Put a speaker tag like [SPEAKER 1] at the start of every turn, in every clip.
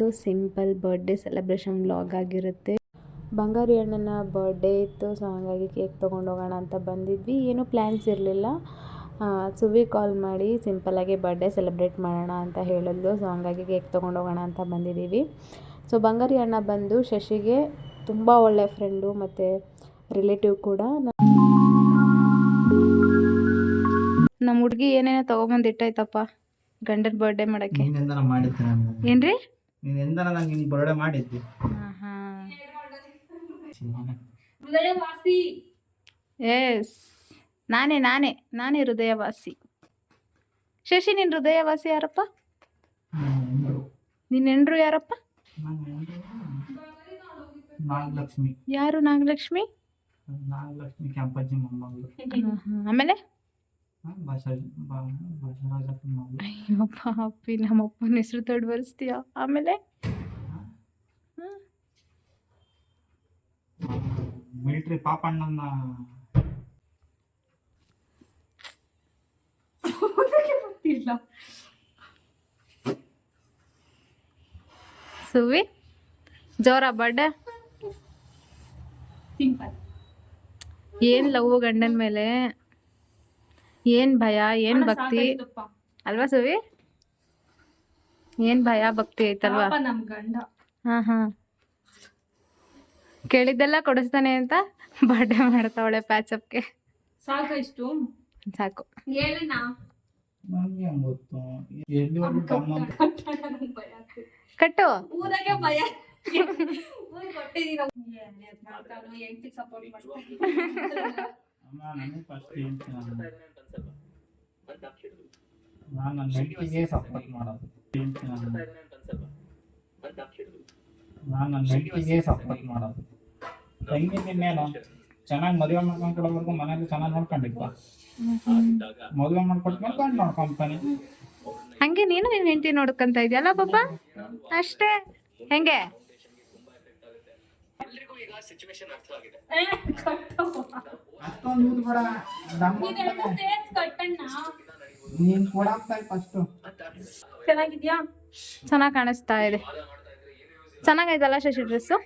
[SPEAKER 1] ಒಂದು simple birthday celebration vlog ಆಗಿರುತ್ತೆ. ಬಂಗಾರಿ ಅಣ್ಣನ ಬರ್ಡೇ ಇತ್ತು, ಸೊ ಹಾಗಾಗಿ ಕೇಕ್ ತೊಗೊಂಡು ಹೋಗೋಣ ಅಂತ ಬಂದಿದ್ವಿ. ಏನೂ ಪ್ಲ್ಯಾನ್ಸ್ ಇರಲಿಲ್ಲ. ಸುವಿ ಕಾಲ್ ಮಾಡಿ ಸಿಂಪಲ್ಲಾಗಿ ಬರ್ಡೇ ಸೆಲೆಬ್ರೇಟ್ ಮಾಡೋಣ ಅಂತ ಹೇಳಿದ್ಲು. ಸೊ ಹಾಗಾಗಿ ಕೇಕ್ ತೊಗೊಂಡು ಹೋಗೋಣ ಅಂತ ಬಂದಿದ್ದೀವಿ. ಸೊ ಬಂಗಾರಿ ಅಣ್ಣ ಬಂದು ಶಶಿಗೆ ತುಂಬ ಒಳ್ಳೆಯ ಫ್ರೆಂಡು ಮತ್ತು ರಿಲೇಟಿವ್ ಕೂಡ. ನಮ್ಮ ಹುಡುಗಿ ಏನೇನೋ ತೊಗೊಂಬಂದಿಟ್ಟೈತಪ್ಪ ಗಂಡನ ಬರ್ಡೇ ಮಾಡೋಕ್ಕೆ. ಏನ್ರಿ ಬರ್ಡೇ ಮಾಡಿದ್ದೆ? ಎಸ್, ನಾನೇ ಹೃದಯವಾಸಿ. ಶಶಿ, ನಿನ್ನ ಹೃದಯವಾಸಿ ಯಾರಪ್ಪ? ನಿನ್ನ ಹೆಂಡ್ರು ಯಾರಪ್ಪ?
[SPEAKER 2] ನಾಗಲಕ್ಷ್ಮಿ.
[SPEAKER 1] ಯಾರು ನಾಗಲಕ್ಷ್ಮಿ?
[SPEAKER 2] ಕೆಂಪಜ್ಜಿ ಮೊಮ್ಮಗಳು.
[SPEAKER 1] ಆಮೇಲೆ
[SPEAKER 2] ಮಗಳು.
[SPEAKER 1] ಅಯ್ಯಪ್ಪ ಅಪ್ಪಿ, ನಮ್ಮಪ್ಪನ ಹೆಸರು ತಡ್ ಬರ್ಸ್ತೀಯಾ? ಆಮೇಲೆ
[SPEAKER 2] ಮಿಲಿಟರಿ ಪಾಪಣ್ಣನ
[SPEAKER 1] ಗೊತ್ತಿಲ್ಲ. ಸುವಿ, ಜೋರ ಬರ್ಡೇ? ಸಿಂಪಲ್. ಏನ್ ಲವ್ ಗಂಡನ ಮೇಲೆ, ಏನ್ ಭಯ, ಏನ್ ಭಕ್ತಿ ಅಲ್ವಾ ಸುವಿ? ಏನ್ ಭಯ ಭಕ್ತಿ ಐತಲ್ವಾ? ನಮ್ ಗಂಡ ಹಾ ಕೇಳಿದ್ದೆಲ್ಲ ಕೊಡಿಸ್ತಾನೆ ಅಂತ ಬರ್ಡೇ ಮಾಡ್ತಾವಳೆ ಪ್ಯಾಚಪ್ಗೆ. ಸಾಕು, ಇಷ್ಟು ಸಾಕು. ಕಟ್ಟು. ಊರಾಗೆ ಭಯ.
[SPEAKER 2] ಸಪೋರ್ಟ್ ಮಾಡೋದು. ಸಪೋರ್ಟ್ ಮಾಡೋದು. ತಂಗಿನೇನು ಚೆನ್ನಾಗಿ ಮದುವೆ ಮಾಡ್ಕೊಂಡ್ಕೊಡೋವರೆಗೂ ಮನೇಲಿ ಚೆನ್ನಾಗಿ ನೋಡ್ಕೊಂಡಿಪ್ಪ. ಮದುವೆ ಮಾಡ್ಕೊಟ್ಮೇಲೆ ಗಂಡು ನೋಡ್ಕೊಂತಾನೆ.
[SPEAKER 1] ಹಂಗೆ ನೀನು ನಿನ್ನ ಹೆಂಡತಿ ನೋಡ್ಕೊಂತ ಇದೆಯಲ್ಲ ಪಾಪ, ಅಷ್ಟೇ. ಹೆಂಗೆ ಚೆನ್ನಾಗಿದ್ಯಾ? ಚೆನ್ನಾಗಿ ಕಾಣಿಸ್ತಾ ಇದೆ. ಚೆನ್ನಾಗೈತಲ್ಲ ಶಶಿ ಡ್ರೆಸ್ಸು?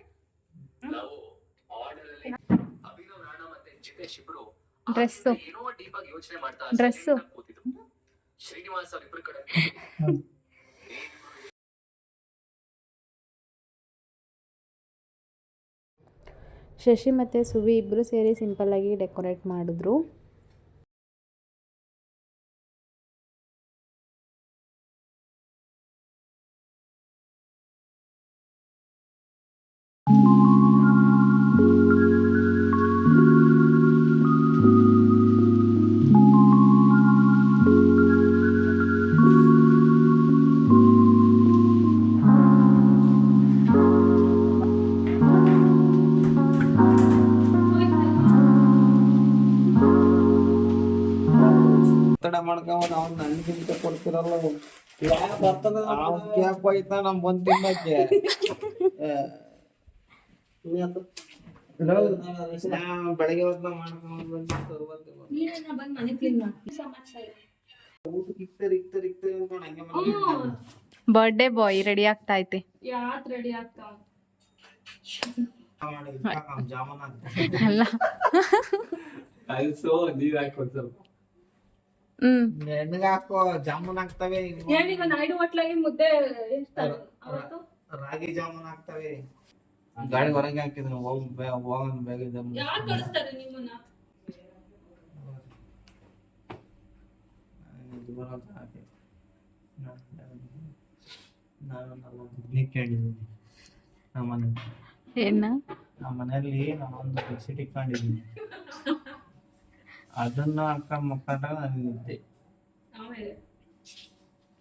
[SPEAKER 1] ಡ್ರೆಸ್ಸು ಶಶಿ ಮತ್ತು ಸುವಿ ಇಬ್ಬರು ಸೇರಿ ಸಿಂಪಲ್ಲಾಗಿ ಡೆಕೋರೇಟ್ ಮಾಡಿದ್ರು.
[SPEAKER 2] ಮಾಡ್ಕೊಂಡ್ ಅವ್ನ ನನ್ಗಿಂತ ಕೊಡ್ತಿರಲ್ಲ. ಕ್ಯಾಪ್ ಹೋಯ್ತಾ ನಮ್ ಬಂದ್ ತಿನ್ನಕ್ಕೆ. ಬೆಳಗ್ಗೆ ಹೊತ್ತ ಮಾಡ್ಕೊಂಡ್
[SPEAKER 1] ಬರ್ಡೇ ಬಾಯ್ ರೆಡಿ ಆಗ್ತಾ ಐತೆ. ಅಲ್ಲ
[SPEAKER 2] ಎಣ್ಣೆಗೆ ಹಾಕೋ ಜಾಮೂನ್ ಆಗ್ತವೆ. ರಾಗಿ ಜಾಮೂನ್ ಆಗ್ತವೆ. ಗಾಡಿ ಹೊರಗೆ ಹಾಕಿದ್ರು ಹೋಗೋಣ ಬೇಗ. ನಮ್ಮ ಮನೆಯಲ್ಲಿ ನಾನೊಂದು ಬೆಡ್ಶೀಟ್ ಇಟ್ಕೊಂಡಿದ್ದೀನಿ. ಅದನ್ನ ಹಾಕೊಂಡ್ ಮಕ್ಕಂಡಾಗ ನಾನು ನಿದ್ದೆ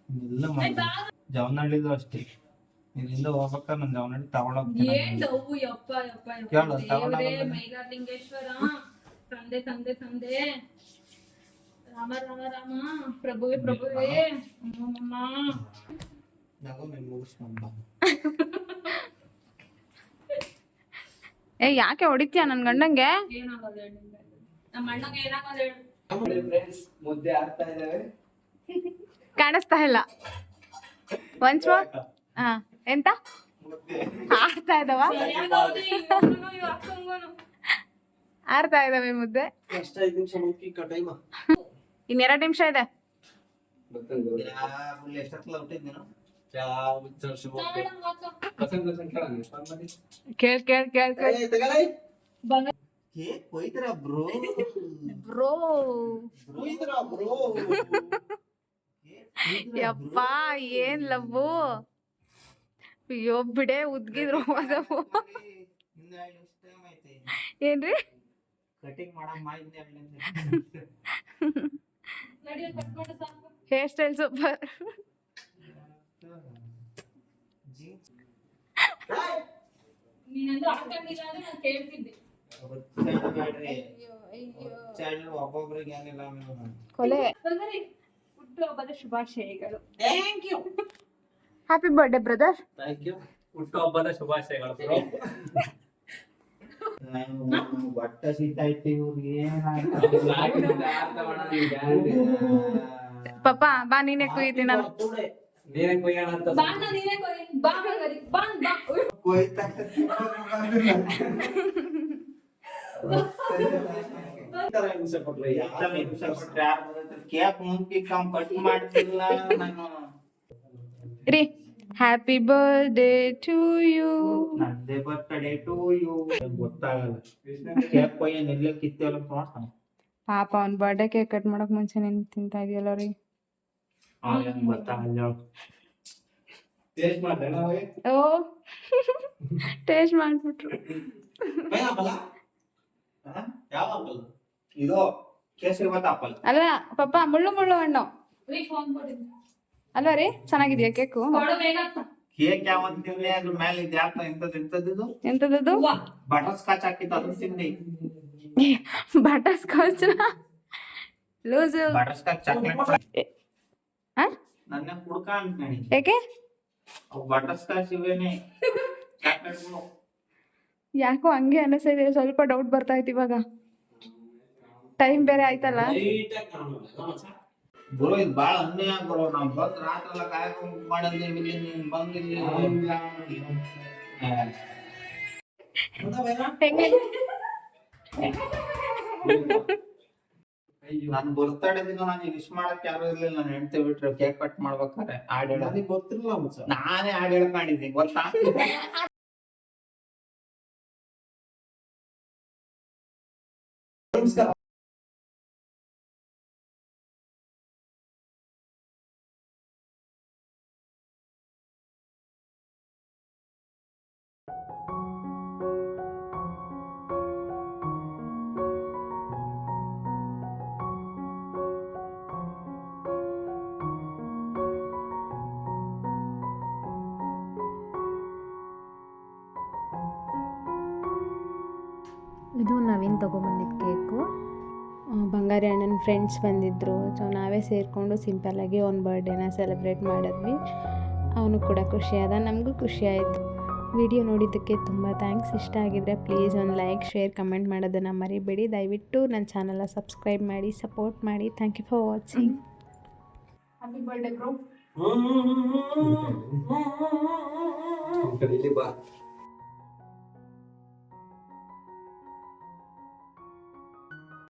[SPEAKER 2] ಎಲ್ಲ ಮಾಡಿದೆ. ಜವನಹಳ್ಳಿದು ಅಷ್ಟೇ. ಇಲ್ಲಿಂದ ಹೋಗ್ಬೇಕಾದ್ರೆ ನಾನು ಜವನಹಳ್ಳಿ ತಗೊಂಡೋಗ್ತೀನಿ.
[SPEAKER 1] ಯಾಕೆ ಹೊಡಿತೀಯ ನನ್ ಗಂಡಂಗೆ?
[SPEAKER 2] ಮುದ್ದೆ ಆಗ್ತಾ ಇದಾವೆ,
[SPEAKER 1] ಕಾಣಿಸ್ತಾ ಇಲ್ಲ. ಒಂಚೂರು ಎಂತ ಆಡ್ತಾ ಇದ್ದಾವ ಆಡ್ತಾ ಇದ್ದಾವೆ ಮುದ್ದೆ. ಇನ್ನೆರಡು ನಿಮಿಷ ಇದೆ. ಕೇಳ್ ಕೇಳ್ ಕೇಳ್ ಬ್ರೋ ಯಪ್ಪ ಏನ್ ಲವ್ವು. ಅಯ್ಯೋ ಬಿಡೆ ಉದ್ಗಿದ್ರು ಅದವು. ಏನ್ರಿ
[SPEAKER 2] ಕಟಿಂಗ್
[SPEAKER 1] ಹೇರ್ ಸ್ಟೈಲ್ ಸೂಪರ್. ಕೊಲೆ. ಹುಟ್ಟುಹಬ್ಬದ ಶುಭಾಶಯಗಳು. Thank you. Happy birthday brother.
[SPEAKER 2] Thank you. ಹುಟ್ಟುಹಬ್ಬದ ಶುಭಾಶಯಗಳು ಬ್ರೋ. ಬಟ್ಟ ಸಿಟ್ಟಾಯ್ತು ಇವ್ರಿಗೆ.
[SPEAKER 1] ಪಾಪ ಬಾ ನೀನೆ ಕುಯ್ತೀನಿ ನಾನು.
[SPEAKER 2] ನೀನೇ ಕೊಯ್ಯೋಣ ಅಂತ
[SPEAKER 1] ರೀ ಹ್ಯಾಪಿ ಬರ್ಡೇ ಟು ಯು.
[SPEAKER 2] ನಂದೇ ಬರ್ತ್ಡೇ ಟು ಯು. ಗೊತ್ತಾಗಲ್ಲ ಕೇಕ್ ಕೊಯ್ಯ ನೆಲ್ಲ ಕಿತ್ತೆಲ್ಲ ಮಾಡ್ತಾನೆ.
[SPEAKER 1] ಪಾಪ ಅವ್ನ ಬರ್ಡೇ ಕೇಕ್ ಕಟ್ ಮಾಡಕ್ ಮುಂಚೆ ನೀನ್ ತಿಂತಾ ಇದೆಯಲ್ಲ ರೀ.
[SPEAKER 2] ಗೊತ್ತಾಗಲ್ಲ. ಟೇಸ್ಟ್ ಮಾಡ್ದೆ
[SPEAKER 1] ಓ ಟೇಸ್ಟ್ ಮಾಡ್ಬಿಟ್ರು.
[SPEAKER 2] ಯಾವ ಆಪಲ್ ಇದು? ಕೇಸರಿ ಬಾತ್ ಆಪಲ್
[SPEAKER 1] ಅಲ್ಲ ಪಾಪ ಮುಳ್ಳು ಮುಳ್ಳು ಹಣ್ಣು ಅಲ್ವಾ ರೀ? ಚೆನ್ನಾಗಿದ್ಯಾ ಕೇಕು?
[SPEAKER 2] ಕೇಕ್ ಯಾವತ್ ತಿಂದೆ? ಅದ್ರ ಮೇಲೆ ಇದು ಯಾಕೆ ಎಂತದ್ದು
[SPEAKER 1] ಎಂತದದು?
[SPEAKER 2] ಬಟರ್ ಸ್ಕಾಚ್ ಹಾಕಿತ್ತು ಅದನ್ನ ತಿಂದೆ.
[SPEAKER 1] ಬಟರ್ ಸ್ಕಾಚ್ ಲೂಸು.
[SPEAKER 2] ಬಟರ್ ಸ್ಕಾಚ್ ಚಾಕ್ಲೇಟ್ ನನ್ನ ಕುಡ್ಕ ಅಂತ
[SPEAKER 1] ಯಾಕೆ?
[SPEAKER 2] ಬಟರ್ ಸ್ಕಾಚ್ ಇವೇನೆ ಚಾಕ್ಲೇಟ್ಗಳು.
[SPEAKER 1] ಯಾಕೋ ಹಂಗೆ ಅನಿಸ್ತಾ ಸ್ವಲ್ಪ ಡೌಟ್ ಬರ್ತಾ ಇತ್ತು ಇವಾಗ. ಟೈಮ್ ಬೇರೆ ಆಯ್ತಲ್ಲ.
[SPEAKER 2] ಬ್ರೋ ಇದು ಬಾಳ ಅನ್ಯಾಯ ಬ್ರೋ. ನಾವ್ ಬಂದ್ ರಾತ್ರಿ ಎಲ್ಲ ಕಾರ್ಯಕ್ರಮ ಮಾಡಿದ್ವಿ, ಇಲ್ಲಿ ನೀನ್ ಬಂದಿಲ್ಲಿ ನನ್ ಬರ್ತಡೇ ದಿನ ನಾನು ವಿಶ್ ಮಾಡಕ್ ಯಾರು ಇರ್ಲಿಲ್ಲ. ನಾನು ಹೆಂಡತಿ ಬಿಟ್ರೆ ಕೇಕ್ ಕಟ್ ಮಾಡ್ಬೇಕಾರೆ ಹಾಡ್ ಹೇಳ ಗೊತ್ತಿರಲ್ಲ. ನಾನೇ ಹಾಡ್ ಹೇಳ್ಕೊಂಡಿದ್ದೀನಿ ಗೊತ್ತಾ.
[SPEAKER 1] ಇದು ನವೀನ್ ತೊಗೊಂಬಂದಿದ್ದು ಕೇಕು. ಬಂಗಾರಿ ಅಣ್ಣನ ಫ್ರೆಂಡ್ಸ್ ಬಂದಿದ್ದರು. ಸೊ ನಾವೇ ಸೇರಿಕೊಂಡು ಸಿಂಪಲ್ಲಾಗಿ ಅವ್ನ ಬರ್ಡೇನ ಸೆಲೆಬ್ರೇಟ್ ಮಾಡಿದ್ವಿ. ಅವನು ಕೂಡ ಖುಷಿಯಾದ, ನಮಗೂ ಖುಷಿ ಆಯಿತು. ವಿಡಿಯೋ ನೋಡಿದ್ದಕ್ಕೆ ತುಂಬ ಥ್ಯಾಂಕ್ಸ್. ಇಷ್ಟ ಆಗಿದ್ದರೆ ಪ್ಲೀಸ್ ಒಂದು ಲೈಕ್, ಶೇರ್, ಕಮೆಂಟ್ ಮಾಡೋದನ್ನು ಮರಿಬೇಡಿ. ದಯವಿಟ್ಟು ನನ್ನ ಚಾನಲ್ನ ಸಬ್ಸ್ಕ್ರೈಬ್ ಮಾಡಿ, ಸಪೋರ್ಟ್ ಮಾಡಿ. Thank you for watching. Happy birthday bro.